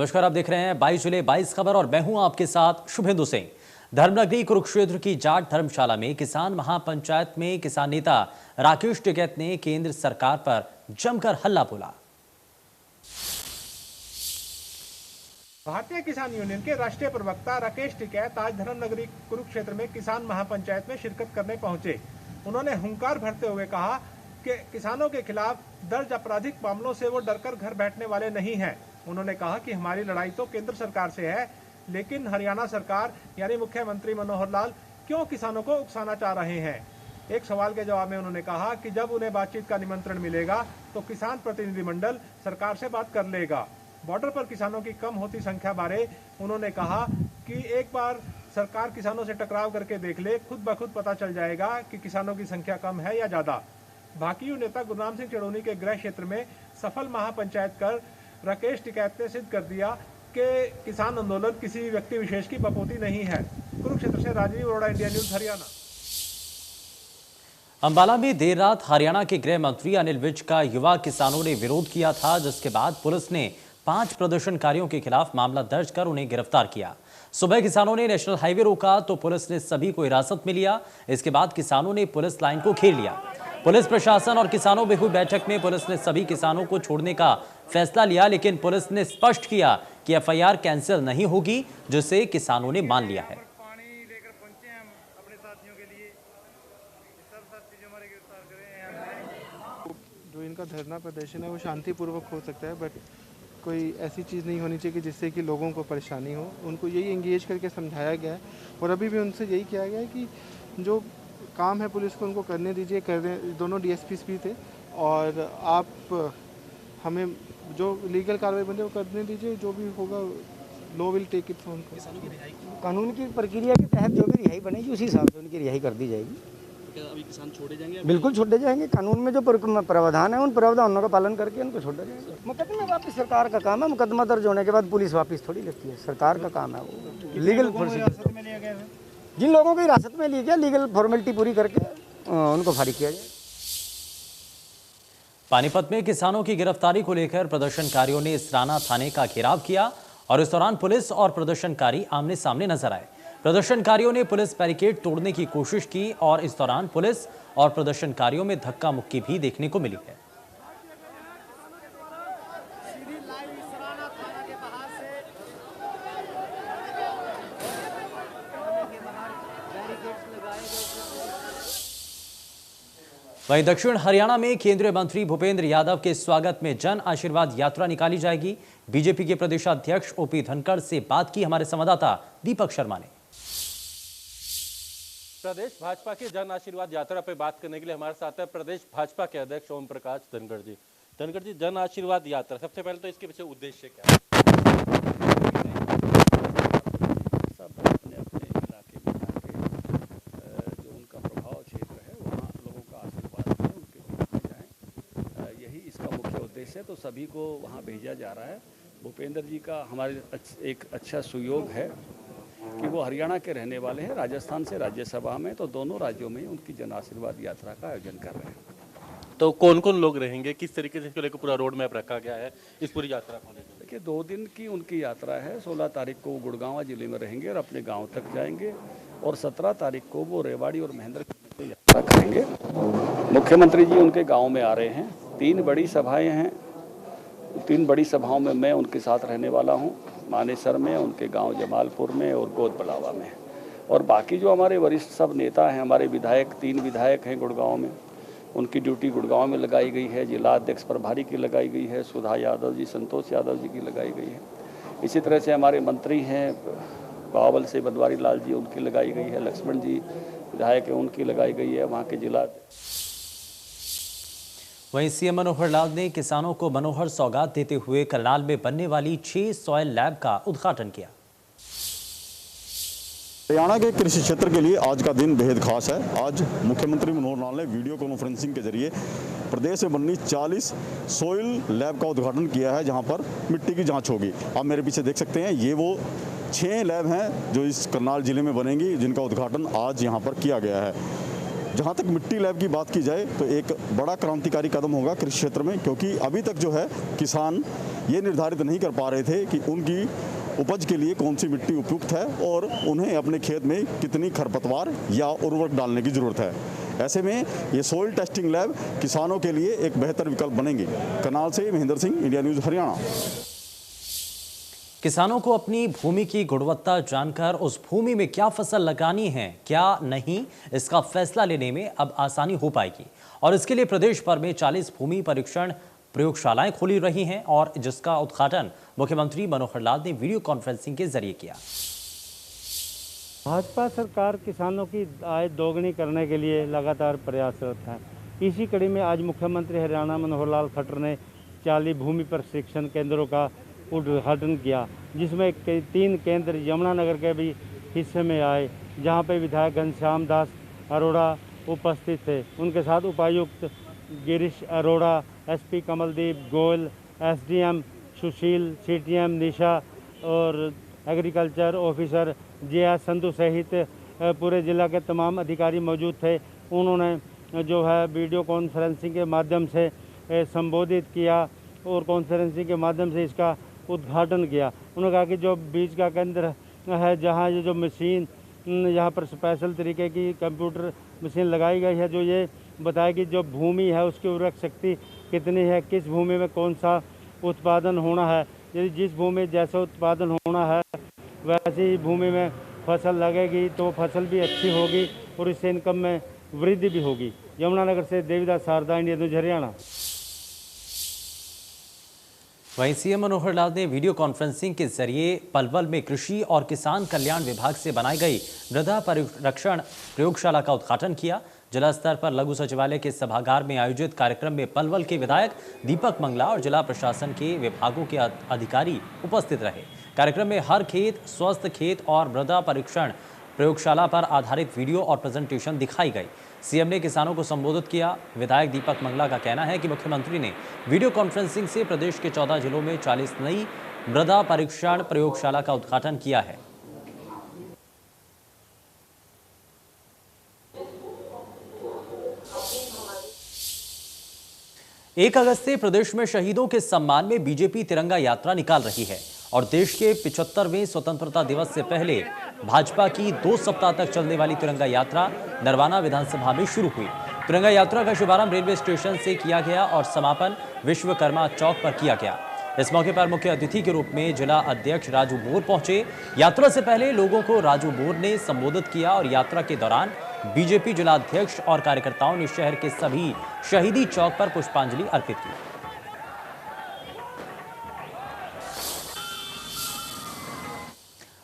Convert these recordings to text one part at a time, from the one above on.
नमस्कार, आप देख रहे हैं 22 जुलाई 22 खबर और मैं हूं आपके साथ शुभेंदु सिंह। धर्मनगरी कुरुक्षेत्र की जाट धर्मशाला में किसान महापंचायत में किसान नेता राकेश टिकैत ने केंद्र सरकार पर जमकर हल्ला बोला। भारतीय किसान यूनियन के राष्ट्रीय प्रवक्ता राकेश टिकैत आज धर्मनगरी कुरुक्षेत्र में किसान महापंचायत में शिरकत करने पहुंचे। उन्होंने हुंकार भरते हुए कहा कि किसानों के खिलाफ दर्ज आपराधिक मामलों से वो डरकर घर बैठने वाले नहीं हैं। उन्होंने कहा कि हमारी लड़ाई तो केंद्र सरकार से है, लेकिन हरियाणा सरकार यानी मुख्यमंत्री मनोहर लाल क्यों किसानों को उकसाना चाह रहे हैं। एक सवाल के जवाब में उन्होंने कहा कि जब उन्हें बातचीत का निमंत्रण मिलेगा तो किसान प्रतिनिधिमंडल सरकार से बात कर लेगा। बॉर्डर पर किसानों की कम होती संख्या बारे उन्होंने कहा कि एक बार सरकार किसानों से टकराव करके देख ले, खुद ब खुद पता चल जाएगा कि किसानों की संख्या कम है या ज्यादा। भाकियू नेता गुरनाम सिंह चड़ोनी के गृह क्षेत्र में सफल महापंचायत कर राकेश टिकैत ने सिद्ध कर दिया कि किसान आंदोलन किसी व्यक्ति विशेष की बपोती नहीं है। कुरुक्षेत्र से राजीव अरोड़ा, इंडिया न्यूज, हरियाणा। अंबाला में देर रात हरियाणा के गृह मंत्री अनिल विज का युवा किसानों ने विरोध किया था, जिसके बाद पुलिस ने 5 प्रदर्शनकारियों के खिलाफ मामला दर्ज कर उन्हें गिरफ्तार किया। सुबह किसानों ने नेशनल हाईवे रोका तो पुलिस ने सभी को हिरासत में लिया। इसके बाद किसानों ने पुलिस लाइन को घेर लिया। पुलिस प्रशासन और किसानों में हुई बैठक में पुलिस ने सभी किसानों को छोड़ने का फैसला लिया, लेकिन पुलिस ने स्पष्ट किया कि एफआईआर कैंसिल नहीं होगी, जिसे किसानों ने मान लिया है। जो इनका धरना प्रदर्शन है वो शांतिपूर्वक हो सकता है, बट कोई ऐसी चीज़ नहीं होनी चाहिए कि जिससे कि लोगों को परेशानी हो। उनको यही एंगेज करके समझाया गया है और अभी भी उनसे यही किया गया है कि जो काम है पुलिस को उनको करने दीजिए, कर दें। दोनों डीएसपीस भी थे और आप हमें जो लीगल कार्रवाई बने वो करने दीजिए, जो भी होगा लो विल टेक इट फ्रॉम। कानून की प्रक्रिया के तहत जो भी रिहाई बनेगी उसी हिसाब से उनकी रिहाई कर दी जाएगी। क्या अभी किसान छोड़े जाएंगे? बिल्कुल छोड़े जाएंगे। कानून में जो प्रावधान है उन प्रावधानों का पालन करके उनको छोड़ा जाएगा। मुकदमे वापस सरकार का काम है। मुकदमा दर्ज होने के बाद पुलिस वापस थोड़ी लेती है, सरकार का काम है वो। लीगल जिन लोगों को हिरासत में लिया गया, लीगल फॉर्मेलिटी पूरी करके उनको फारिग किया जाए। पानीपत में किसानों की गिरफ्तारी को लेकर प्रदर्शनकारियों ने इसराना थाने का घेराव किया और इस दौरान पुलिस और प्रदर्शनकारी आमने सामने नजर आए। प्रदर्शनकारियों ने पुलिस बैरिकेड तोड़ने की कोशिश की और इस दौरान पुलिस और प्रदर्शनकारियों में धक्का मुक्की भी देखने को मिली है। वहीं दक्षिण हरियाणा में केंद्रीय मंत्री भूपेंद्र यादव के स्वागत में जन आशीर्वाद यात्रा निकाली जाएगी। बीजेपी के प्रदेशाध्यक्ष ओपी धनखड़ से बात की हमारे संवाददाता दीपक शर्मा ने। प्रदेश भाजपा की जन आशीर्वाद यात्रा पर बात करने के लिए हमारे साथ है प्रदेश भाजपा के अध्यक्ष ओम प्रकाश धनखड़ जी। धनखड़ जी, जन आशीर्वाद यात्रा, सबसे पहले तो इसके पीछे उद्देश्य क्या है? सब अपने अपने इलाके में जाके जो उनका प्रभाव क्षेत्र है वहाँ लोगों का आशीर्वाद लें, उनके बीच में जाएं, यही इसका मुख्य उद्देश्य है। तो सभी को वहाँ भेजा जा रहा है। भूपेंद्र जी का हमारे एक अच्छा सुयोग है कि वो हरियाणा के रहने वाले हैं, राजस्थान से राज्यसभा में, तो दोनों राज्यों में उनकी जन आशीर्वाद यात्रा का आयोजन कर रहे हैं। तो कौन कौन लोग रहेंगे, किस तरीके से इसको लेकर पूरा रोड मैप रखा गया है इस पूरी यात्रा को लेकर? देखिए, 2 दिन की उनकी यात्रा है। 16 तारीख को वो गुड़गांव जिले में रहेंगे और अपने गांव तक जाएंगे और 17 तारीख को वो रेवाड़ी और महेंद्र से यात्रा करेंगे। मुख्यमंत्री जी उनके गाँव में आ रहे हैं। 3 बड़ी सभाएँ हैं। 3 बड़ी सभाओं में मैं उनके साथ रहने वाला हूँ, मानेसर में, उनके गांव जमालपुर में और गोद बड़ावा में। और बाकी जो हमारे वरिष्ठ सब नेता हैं, हमारे विधायक, 3 विधायक हैं गुड़गांव में, उनकी ड्यूटी गुड़गांव में लगाई गई है। जिला अध्यक्ष प्रभारी की लगाई गई है, सुधा यादव जी, संतोष यादव जी की लगाई गई है। इसी तरह से हमारे मंत्री हैं बावल से बनवारी लाल जी, उनकी लगाई गई है। लक्ष्मण जी विधायक हैं, उनकी लगाई गई है। वहाँ के जिला वहीं सीएम मनोहर लाल ने किसानों को मनोहर सौगात देते हुए करनाल में बनने वाली 6 सॉइल लैब का उद्घाटन किया। हरियाणा के कृषि क्षेत्र के लिए आज का दिन बेहद खास है। आज मुख्यमंत्री मनोहर लाल ने वीडियो कॉन्फ्रेंसिंग के जरिए प्रदेश में बननी 40 सॉइल लैब का उद्घाटन किया है, जहां पर मिट्टी की जांच होगी। आप मेरे पीछे देख सकते हैं, ये वो 6 लैब हैं जो इस करनाल जिले में बनेंगी, जिनका उद्घाटन आज यहाँ पर किया गया है। जहाँ तक मिट्टी लैब की बात की जाए तो एक बड़ा क्रांतिकारी कदम होगा कृषि क्षेत्र में, क्योंकि अभी तक जो है किसान ये निर्धारित नहीं कर पा रहे थे कि उनकी उपज के लिए कौन सी मिट्टी उपयुक्त है और उन्हें अपने खेत में कितनी खरपतवार या उर्वरक डालने की ज़रूरत है। ऐसे में ये सोइल टेस्टिंग लैब किसानों के लिए एक बेहतर विकल्प बनेंगे। करनाल से महेंद्र सिंह, इंडिया न्यूज़ हरियाणा। किसानों को अपनी भूमि की गुणवत्ता जानकर उस भूमि में क्या फसल लगानी है क्या नहीं, इसका फैसला लेने में अब आसानी हो पाएगी। और इसके लिए प्रदेश भर में 40 भूमि परीक्षण प्रयोगशालाएं खोली रही हैं और जिसका उद्घाटन मुख्यमंत्री मनोहर लाल ने वीडियो कॉन्फ्रेंसिंग के जरिए किया। भाजपा सरकार किसानों की आय दोगुनी करने के लिए लगातार प्रयासरत है। इसी कड़ी में आज मुख्यमंत्री हरियाणा मनोहर लाल खट्टर ने 40 भूमि प्रशिक्षण केंद्रों का उद्घाटन किया, जिसमें 3 केंद्र यमुनानगर के भी हिस्से में आए, जहां पे विधायक घनश्याम दास अरोड़ा उपस्थित थे। उनके साथ उपायुक्त गिरीश अरोड़ा, एसपी कमलदीप गोयल, एसडीएम सुशील, सीटीएम निशा और एग्रीकल्चर ऑफिसर जे संधु सहित पूरे जिला के तमाम अधिकारी मौजूद थे। उन्होंने जो है वीडियो कॉन्फ्रेंसिंग के माध्यम से संबोधित किया और कॉन्फ्रेंसिंग के माध्यम से इसका उद्घाटन किया। उन्होंने कहा कि जो बीज का केंद्र है, जहां ये जो मशीन यहाँ पर स्पेशल तरीके की कंप्यूटर मशीन लगाई गई है, जो ये बताएगी जो भूमि है उसकी उर्वरक शक्ति कितनी है, किस भूमि में कौन सा उत्पादन होना है। यदि जिस भूमि में जैसा उत्पादन होना है वैसी ही भूमि में फसल लगेगी तो फसल भी अच्छी होगी और इससे इनकम में वृद्धि भी होगी। यमुनानगर से देवीदास शारदा, इंडिया न्यूज़ हरियाणा। वहीं सीएम मनोहर लाल ने वीडियो कॉन्फ्रेंसिंग के जरिए पलवल में कृषि और किसान कल्याण विभाग से बनाई गई मृदा परीक्षण प्रयोगशाला का उद्घाटन किया। जिला स्तर पर लघु सचिवालय के सभागार में आयोजित कार्यक्रम में पलवल के विधायक दीपक मंगला और जिला प्रशासन के विभागों के अधिकारी उपस्थित रहे। कार्यक्रम में हर खेत स्वस्थ खेत और मृदा परीक्षण प्रयोगशाला पर आधारित वीडियो और प्रेजेंटेशन दिखाई गई। सीएम ने किसानों को संबोधित किया। विधायक दीपक मंगला का कहना है कि मुख्यमंत्री ने वीडियो कॉन्फ्रेंसिंग से प्रदेश के 14 जिलों में 40 नई मृदा परीक्षण प्रयोगशाला का उद्घाटन किया है। एक अगस्त से प्रदेश में शहीदों के सम्मान में बीजेपी तिरंगा यात्रा निकाल रही है और देश के 75वें स्वतंत्रता दिवस से पहले भाजपा की 2 सप्ताह तक चलने वाली तिरंगा यात्रा नरवाना विधानसभा में शुरू हुई। तिरंगा यात्रा का शुभारंभ रेलवे स्टेशन से किया गया और समापन विश्वकर्मा चौक पर किया गया। इस मौके पर मुख्य अतिथि के रूप में जिला अध्यक्ष राजू बोर पहुंचे। यात्रा से पहले लोगों को राजू बोर ने संबोधित किया और यात्रा के दौरान बीजेपी जिला अध्यक्ष और कार्यकर्ताओं ने शहर के सभी शहीदी चौक पर पुष्पांजलि अर्पित की।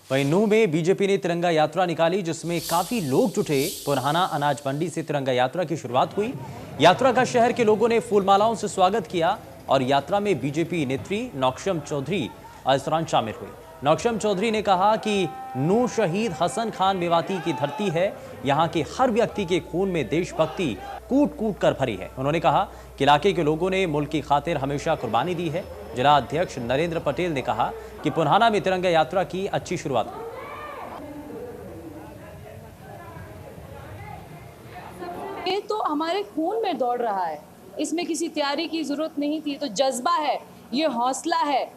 वहीं नूंह में बीजेपी ने तिरंगा यात्रा निकाली, जिसमें काफी लोग जुटे। पुराना अनाज मंडी से तिरंगा यात्रा की शुरुआत हुई। यात्रा का शहर के लोगों ने फूलमालाओं से स्वागत किया और यात्रा में बीजेपी नेत्री नौक्षम चौधरी इस दौरान शामिल हुई। नौक्षम चौधरी ने कहा कि नूंह शहीद हसन खान मेवाती की धरती है। यहाँ के हर व्यक्ति के खून में देशभक्ति कूट कूट कर भरी है। उन्होंने कहा कि इलाके के लोगों ने मुल्क की खातिर हमेशा कुर्बानी दी है। जिला अध्यक्ष नरेंद्र पटेल ने कहा कि पुराना में तिरंगा यात्रा की अच्छी शुरुआत हुई। ये तो हमारे खून में दौड़ रहा है, इसमें किसी तैयारी की जरूरत नहीं थी। तो जज्बा है, ये हौसला है,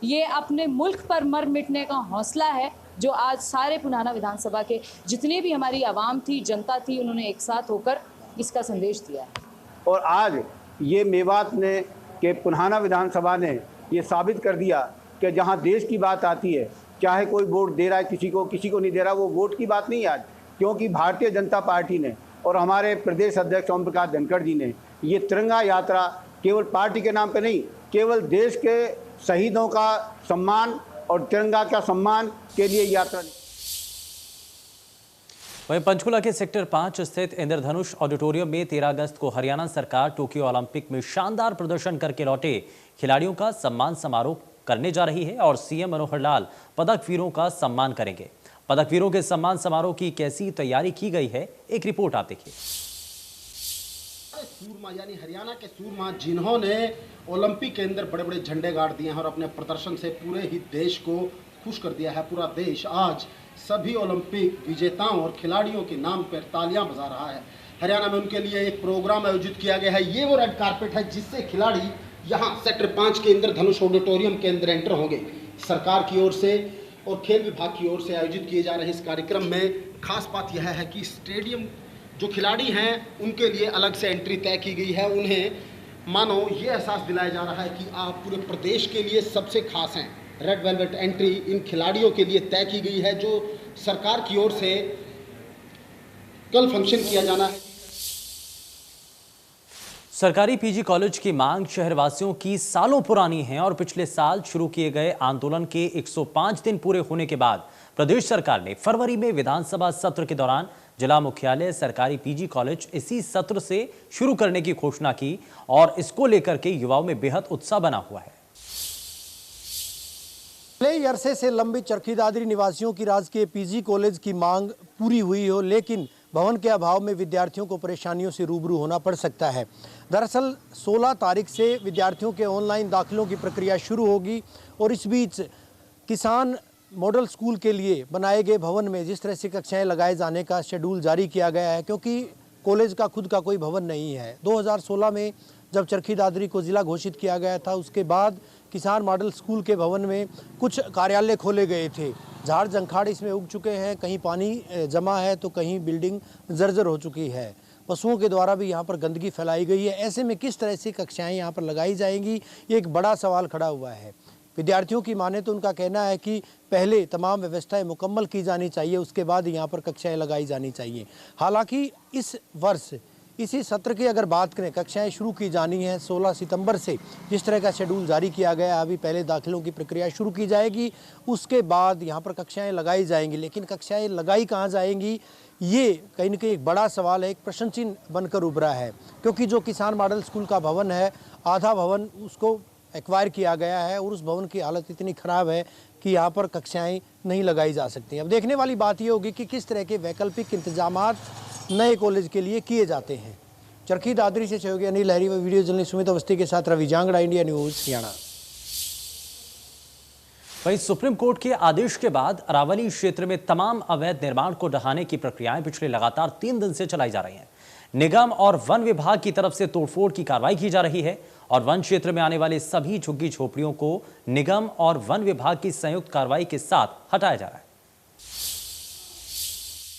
ये अपने मुल्क पर मर मिटने का हौसला है, जो आज सारे पुराना विधानसभा के जितने भी हमारी आवाम थी, जनता थी, उन्होंने एक साथ होकर इसका संदेश दिया है। और आज ये मेवात ने कि पुराना विधानसभा ने ये साबित कर दिया कि जहाँ देश की बात आती है, चाहे कोई वोट दे रहा है किसी को नहीं दे रहा, वो वोट की बात नहीं आज, क्योंकि भारतीय जनता पार्टी ने और हमारे प्रदेश अध्यक्ष ओम प्रकाश धनखड़ जी ने ये तिरंगा यात्रा केवल पार्टी के नाम पे नहीं, केवल देश के शहीदों का सम्मान और तिरंगा का सम्मान के लिए यात्रा। वहीं पंचकुला के सेक्टर 5 स्थित इंद्रधनुष ऑडिटोरियम में 13 अगस्त को हरियाणा सरकार टोक्यो ओलंपिक में शानदार प्रदर्शन करके लौटे खिलाड़ियों का सम्मान समारोह करने जा रही है और सीएम मनोहर लाल पदक वीरों का सम्मान करेंगे। पदक वीरों के सम्मान समारोह की कैसी तैयारी की गई है, एक रिपोर्ट आप देखिए। सूरमा यानी हरियाणा के सूरमा जिन्होंने ओलंपिक के अंदर बड़े बड़े झंडे गाड़ दिए हैं और अपने प्रदर्शन से पूरे ही देश को खुश कर दिया है। पूरा देश आज सभी ओलंपिक विजेताओं और खिलाड़ियों के नाम पर तालियां बजा रहा है। हरियाणा में उनके लिए एक प्रोग्राम आयोजित किया गया है। ये वो रेड कारपेट है जिससे खिलाड़ी यहाँ सेक्टर 5 के इंद्रधनुष ऑडिटोरियम के अंदर एंटर होंगे। सरकार की ओर से और खेल विभाग की ओर से आयोजित किए जा रहे इस कार्यक्रम में खास बात यह है कि स्टेडियम जो खिलाड़ी हैं उनके लिए अलग से एंट्री तय की गई है। उन्हें मानो ये एहसास दिलाया जा रहा है कि आप पूरे प्रदेश के लिए सबसे खास हैं। रेड वेलवेट एंट्री इन खिलाड़ियों के लिए तय की गई है, जो सरकार की ओर से कल फंक्शन किया जाना है। सरकारी पीजी कॉलेज की मांग शहरवासियों की सालों पुरानी है और पिछले साल शुरू किए गए आंदोलन के 105 दिन पूरे होने के बाद प्रदेश सरकार ने फरवरी में विधानसभा सत्र के दौरान जिला मुख्यालय सरकारी पीजी कॉलेज इसी सत्र से शुरू करने की घोषणा की और इसको लेकर के युवाओं में बेहद उत्साह बना हुआ है। कई अरसे से लंबित चरखी दादरी निवासियों की राजकीय पीजी कॉलेज की मांग पूरी हुई हो, लेकिन भवन के अभाव में विद्यार्थियों को परेशानियों से रूबरू होना पड़ सकता है। दरअसल 16 तारीख से विद्यार्थियों के ऑनलाइन दाखिलों की प्रक्रिया शुरू होगी और इस बीच किसान मॉडल स्कूल के लिए बनाए गए भवन में जिस तरह से कक्षाएं लगाए जाने का शेड्यूल जारी किया गया है, क्योंकि कॉलेज का खुद का कोई भवन नहीं है। 2016 में जब चरखी दादरी को ज़िला घोषित किया गया था, उसके बाद किसान मॉडल स्कूल के भवन में कुछ कार्यालय खोले गए थे। झाड़ जंखाड़ इसमें उग चुके हैं, कहीं पानी जमा है तो कहीं बिल्डिंग जर्जर हो चुकी है। पशुओं के द्वारा भी यहाँ पर गंदगी फैलाई गई है। ऐसे में किस तरह से कक्षाएं यहाँ पर लगाई जाएंगी, ये एक बड़ा सवाल खड़ा हुआ है। विद्यार्थियों की माने तो उनका कहना है कि पहले तमाम व्यवस्थाएं मुकम्मल की जानी चाहिए, उसके बाद यहाँ पर कक्षाएं लगाई जानी चाहिए। हालांकि इस वर्ष इसी सत्र की अगर बात करें, कक्षाएं शुरू की जानी है 16 सितंबर से, जिस तरह का शेड्यूल जारी किया गया है। अभी पहले दाखिलों की प्रक्रिया शुरू की जाएगी, उसके बाद यहाँ पर कक्षाएं लगाई जाएंगी। लेकिन कक्षाएं लगाई कहाँ जाएंगी, ये कहीं न कहीं एक बड़ा सवाल है, एक प्रश्न चिन्ह बनकर उभरा है। क्योंकि जो किसान मॉडल स्कूल का भवन है, आधा भवन उसको एक्वायर किया गया है और उस भवन की हालत इतनी ख़राब है कि यहाँ पर कक्षाएं नहीं लगाई जा सकती। अब देखने वाली बात ये होगी कि किस तरह के वैकल्पिक इंतजामात नए कॉलेज के लिए किए जाते हैं। चरखी दादरी से सहयोगी अनिल लहरी व वीडियो जर्नलिस्ट सुमित अवस्थी के साथ रवि जांगड़ा, इंडिया न्यूज़, हरियाणा। वहीं सुप्रीम कोर्ट के आदेश के बाद अरावली क्षेत्र में तमाम अवैध निर्माण को ढहाने की प्रक्रियाएं पिछले लगातार 3 दिन से चलाई जा रही हैं। निगम और वन विभाग की तरफ से तोड़फोड़ की कार्रवाई की जा रही है और वन क्षेत्र में आने वाले सभी झुग्गी झोपड़ियों को निगम और वन विभाग की संयुक्त कार्रवाई के साथ हटाया जा रहा है।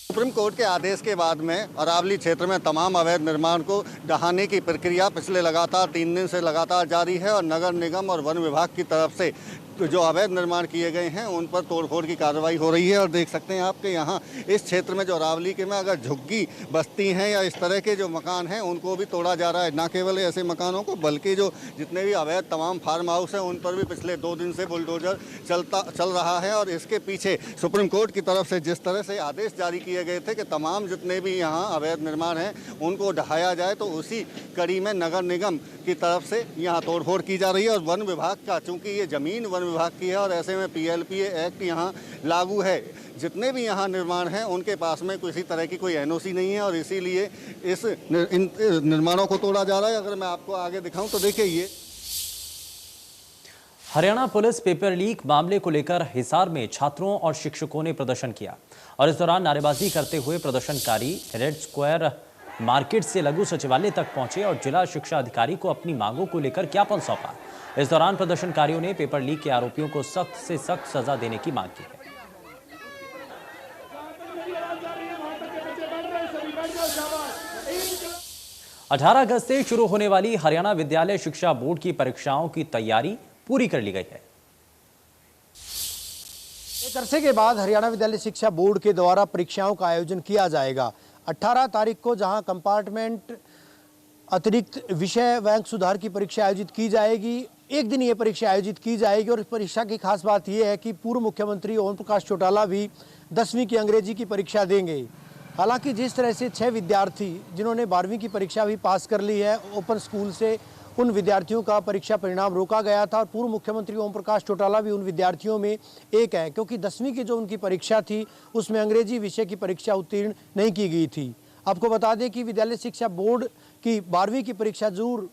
सुप्रीम कोर्ट के आदेश के बाद में अरावली क्षेत्र में तमाम अवैध निर्माण को ढहाने की प्रक्रिया पिछले लगातार 3 दिन से लगातार जारी है और नगर निगम और वन विभाग की तरफ से जो अवैध निर्माण किए गए हैं उन पर तोड़फोड़ की कार्रवाई हो रही है। और देख सकते हैं आपके यहाँ इस क्षेत्र में जो अरावली के में अगर झुग्गी बस्ती हैं या इस तरह के जो मकान हैं उनको भी तोड़ा जा रहा है। ना केवल ऐसे मकानों को बल्कि जो जितने भी अवैध तमाम फार्म हाउस हैं उन पर भी पिछले 2 दिन से बुलडोजर चल रहा है। और इसके पीछे सुप्रीम कोर्ट की तरफ से जिस तरह से आदेश जारी किए गए थे कि तमाम जितने भी यहाँ अवैध निर्माण हैं उनको ढहाया जाए, तो उसी कड़ी में नगर निगम की तरफ से यहाँ तोड़फोड़ की जा रही है। और वन विभाग का, चूँकि ये ज़मीन वन विभाग की है और ऐसे में PLPA एक्ट यहाँ लागू है, जितने भी यहाँ निर्माण हैं उनके पास में किसी तरह की कोई NOC नहीं है और इसीलिए इन निर्माणों को तोड़ा जा रहा है। अगर मैं आपको आगे दिखाऊं तो देखिए, ये हरियाणा पुलिस पेपर लीक मामले को लेकर हिसार में छात्रों और शिक्षकों ने प्रदर्शन किया और इस दौरान नारेबाजी करते हुए प्रदर्शनकारी रेड स्क्वायर मार्केट से लघु सचिवालय तक पहुंचे और जिला शिक्षा अधिकारी को अपनी मांगों को लेकर ज्ञापन सौंपा। इस दौरान प्रदर्शनकारियों ने पेपर लीक के आरोपियों को सख्त से सख्त सजा देने की मांग की है। अठारह अगस्त से शुरू होने वाली हरियाणा विद्यालय शिक्षा बोर्ड की परीक्षाओं की तैयारी पूरी कर ली गई है। एक अरसे के बाद हरियाणा विद्यालय शिक्षा बोर्ड के द्वारा परीक्षाओं का आयोजन किया जाएगा। 18 तारीख को जहां कंपार्टमेंट अतिरिक्त विषय बैंक सुधार की परीक्षा आयोजित की जाएगी, एक दिन ये परीक्षा आयोजित की जाएगी। और इस परीक्षा की खास बात यह है कि पूर्व मुख्यमंत्री ओम प्रकाश चौटाला भी 10वीं की अंग्रेजी की परीक्षा देंगे। हालांकि जिस तरह से 6 विद्यार्थी जिन्होंने 12वीं की परीक्षा भी पास कर ली है ओपन स्कूल से, उन विद्यार्थियों का परीक्षा परिणाम रोका गया था और पूर्व मुख्यमंत्री ओम प्रकाश चौटाला भी उन विद्यार्थियों में एक है, क्योंकि 10वीं की जो उनकी परीक्षा थी उसमें अंग्रेजी विषय की परीक्षा उत्तीर्ण नहीं की गई थी। आपको बता दें कि विद्यालय शिक्षा बोर्ड की 12वीं की परीक्षा जरूर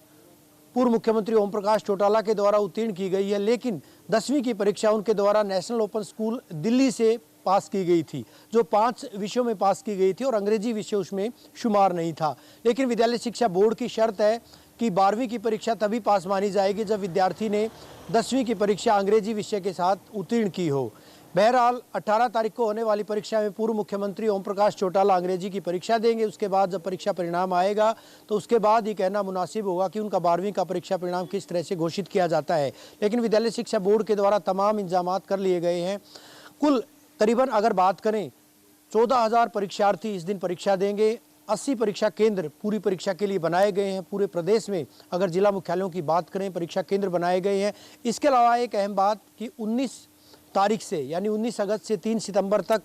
पूर्व मुख्यमंत्री ओम प्रकाश चौटाला के द्वारा उत्तीर्ण की गई है, लेकिन 10वीं की परीक्षा उनके द्वारा नेशनल ओपन स्कूल दिल्ली से पास की गई थी, जो 5 विषयों में पास की गई थी और अंग्रेजी विषय उसमें शुमार नहीं था। लेकिन विद्यालय शिक्षा बोर्ड की शर्त है कि 12वीं की परीक्षा तभी पास मानी जाएगी जब विद्यार्थी ने 10वीं की परीक्षा अंग्रेजी विषय के साथ उत्तीर्ण की हो। बहरहाल 18 तारीख को होने वाली परीक्षा में पूर्व मुख्यमंत्री ओम प्रकाश चौटाला अंग्रेजी की परीक्षा देंगे। उसके बाद जब परीक्षा परिणाम आएगा तो उसके बाद ही कहना मुनासिब होगा कि उनका 12वीं का परीक्षा परिणाम किस तरह से घोषित किया जाता है। लेकिन विद्यालय शिक्षा बोर्ड के द्वारा तमाम इंतजाम कर लिए गए हैं। कुल करीबन अगर बात करें 14,000 परीक्षार्थी इस दिन परीक्षा देंगे। 80 परीक्षा केंद्र पूरी परीक्षा के लिए बनाए गए हैं। पूरे प्रदेश में अगर जिला मुख्यालयों की बात करें परीक्षा केंद्र बनाए गए हैं। इसके अलावा एक अहम बात कि 19 तारीख से यानी 19 अगस्त से 3 सितंबर तक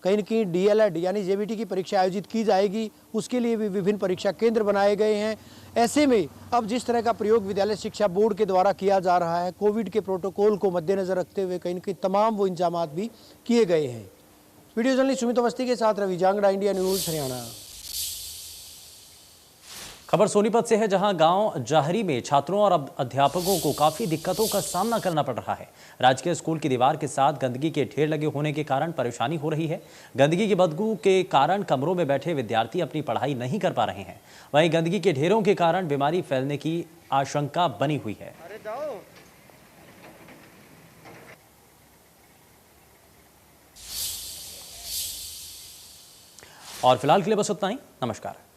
कहीं न कहीं DLED यानी JBT की परीक्षा आयोजित की जाएगी। उसके लिए भी विभिन्न परीक्षा केंद्र बनाए गए हैं। ऐसे में अब जिस तरह का प्रयोग विद्यालय शिक्षा बोर्ड के द्वारा किया जा रहा है, कोविड के प्रोटोकॉल को मद्देनजर रखते हुए कहीं न कहीं तमाम वो इंतजाम भी किए गए हैं। वीडियो जर्नलिस्ट सुमित अवस्थी के साथ रवि जांगड़ा, इंडिया न्यूज़, हरियाणा। खबर सोनीपत से है, जहां गांव जाहरी में छात्रों और अध्यापकों को काफी दिक्कतों का सामना करना पड़ रहा है। राजकीय स्कूल की दीवार के साथ गंदगी के ढेर लगे होने के कारण परेशानी हो रही है। गंदगी की बदबू के कारण कमरों में बैठे विद्यार्थी अपनी पढ़ाई नहीं कर पा रहे हैं। वहीं गंदगी के ढेरों के कारण बीमारी फैलने की आशंका बनी हुई है। और फिलहाल के लिए बस उतना ही। नमस्कार।